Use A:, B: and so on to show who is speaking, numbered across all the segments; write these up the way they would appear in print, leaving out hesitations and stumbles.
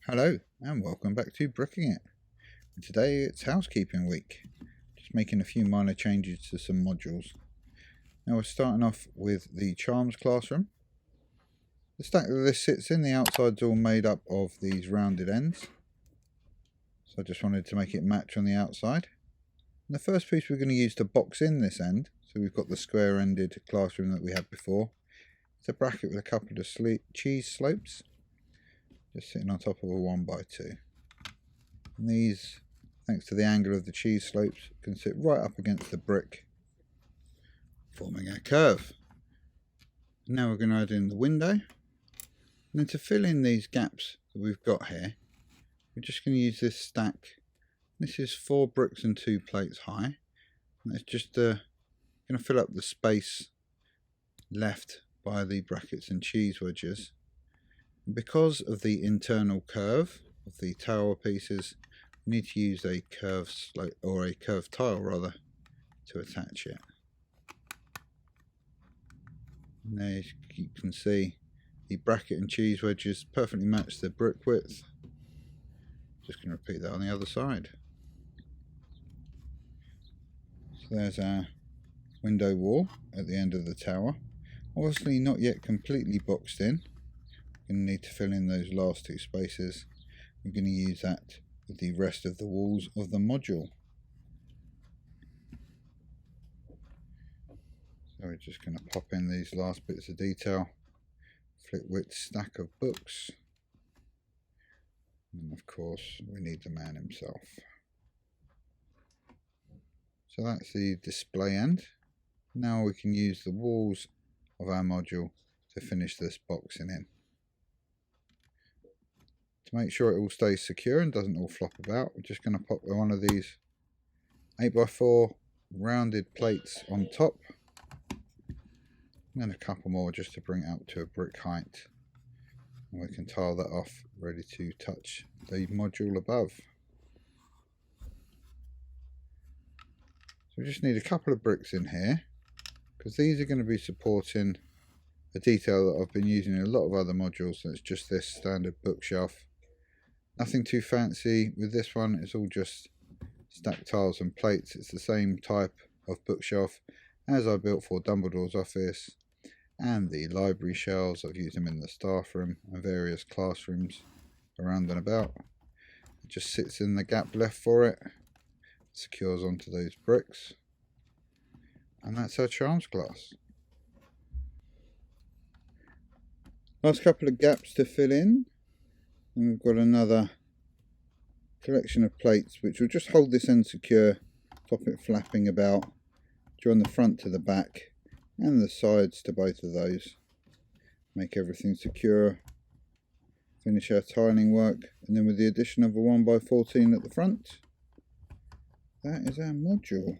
A: Hello and welcome back to Bricking It. And today it's housekeeping week. Just making a few minor changes to some modules. Now we're starting off with the Charms classroom. The stack that this sits in, the outside's all made up of these rounded ends. So I just wanted to make it match on the outside. And the first piece we're going to use to box in this end, so we've got the square-ended classroom that we had before. It's a bracket with a couple of cheese slopes. Just sitting on top of a 1x2. And these, thanks to the angle of the cheese slopes, can sit right up against the brick, forming a curve. Now we're going to add in the window. And then to fill in these gaps that we've got here, we're just going to use this stack. This is 4 bricks and 2 plates high. And it's just going to fill up the space left by the brackets and cheese wedges. Because of the internal curve of the tower pieces, we need to use a curved slope, or a curved tile rather, to attach it. And there you can see the bracket and cheese wedges perfectly match the brick width. Just going to repeat that on the other side. So there's our window wall at the end of the tower. Obviously not yet completely boxed in. Going to need to fill in those last 2 spaces. We're going to use that with the rest of the walls of the module. So we're just going to pop in these last bits of detail. Flitwick stack of books. And of course we need the man himself. So that's the display end. Now we can use the walls of our module to finish this boxing in. To make sure it all stays secure and doesn't all flop about, we're just going to pop one of these 8x4 rounded plates on top, and then a couple more just to bring it up to a brick height, and we can tile that off ready to touch the module above. So we just need a couple of bricks in here because these are going to be supporting a detail that I've been using in a lot of other modules. So it's just this standard bookshelf. Nothing too fancy with this one. It's all just stacked tiles and plates. It's the same type of bookshelf as I built for Dumbledore's office and the library shelves. I've used them in the staff room and various classrooms around and about. It just sits in the gap left for it, secures onto those bricks, and that's our Charms class. Last couple of gaps to fill in. And we've got another collection of plates which will just hold this end secure, stop it flapping about, join the front to the back and the sides to both of those. Make everything secure, finish our tiling work, and then with the addition of a 1x14 at the front, that is our module.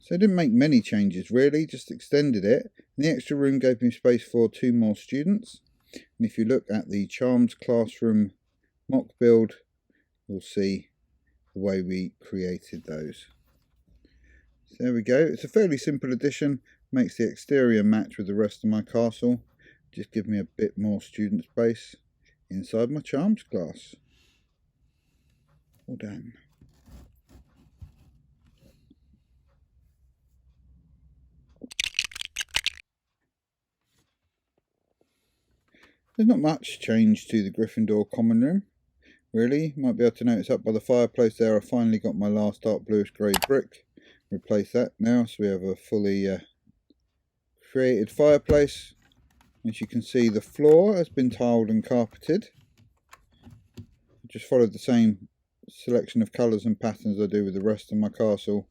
A: So I didn't make many changes really, just extended it. And the extra room gave me space for 2 more students. And if you look at the Charms classroom mock build, you'll see the way we created those. So there we go. It's a fairly simple addition. Makes the exterior match with the rest of my castle. Just give me a bit more student space inside my Charms class. All done. There's not much change to the Gryffindor common room, really. You might be able to notice up by the fireplace there, I finally got my last dark bluish grey brick. Replace that now, so we have a fully created fireplace. As you can see, the floor has been tiled and carpeted. Just followed the same selection of colours and patterns I do with the rest of my castle.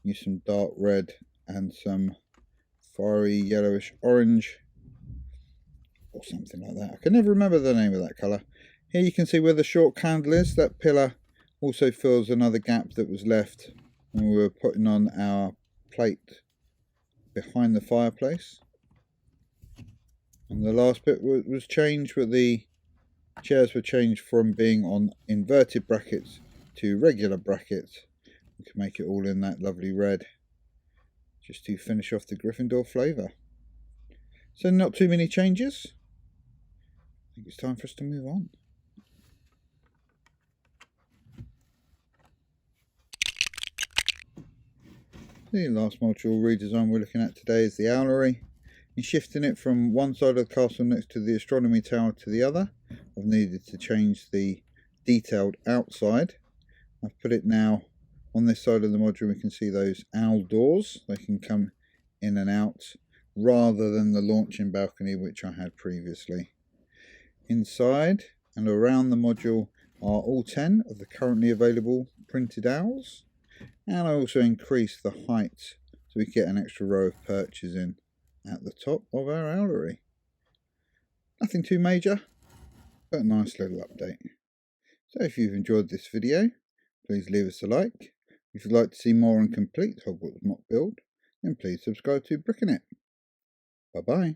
A: Use some dark red and some fiery yellowish orange, or something like that. I can never remember the name of that colour. Here you can see where the short candle is. That pillar also fills another gap that was left when we were putting on our plate behind the fireplace. And the last bit was changed, where the chairs were changed from being on inverted brackets to regular brackets. We can make it all in that lovely red, just to finish off the Gryffindor flavour. So not too many changes. I think it's time for us to move on. The last module redesign we're looking at today is the Owlery. In shifting it from one side of the castle next to the astronomy tower to the other, I've needed to change the detailed outside. I've put it now on this side of the module. We can see those owl doors. They can come in and out rather than the launching balcony which I had previously. Inside and around the module are all 10 of the currently available printed owls. And I also increased the height so we get an extra row of perches in at the top of our owlery. Nothing too major, but a nice little update. So if you've enjoyed this video, please leave us a like. If you'd like to see more on complete Hogwarts mock build, then please subscribe to Bricking It. Bye bye.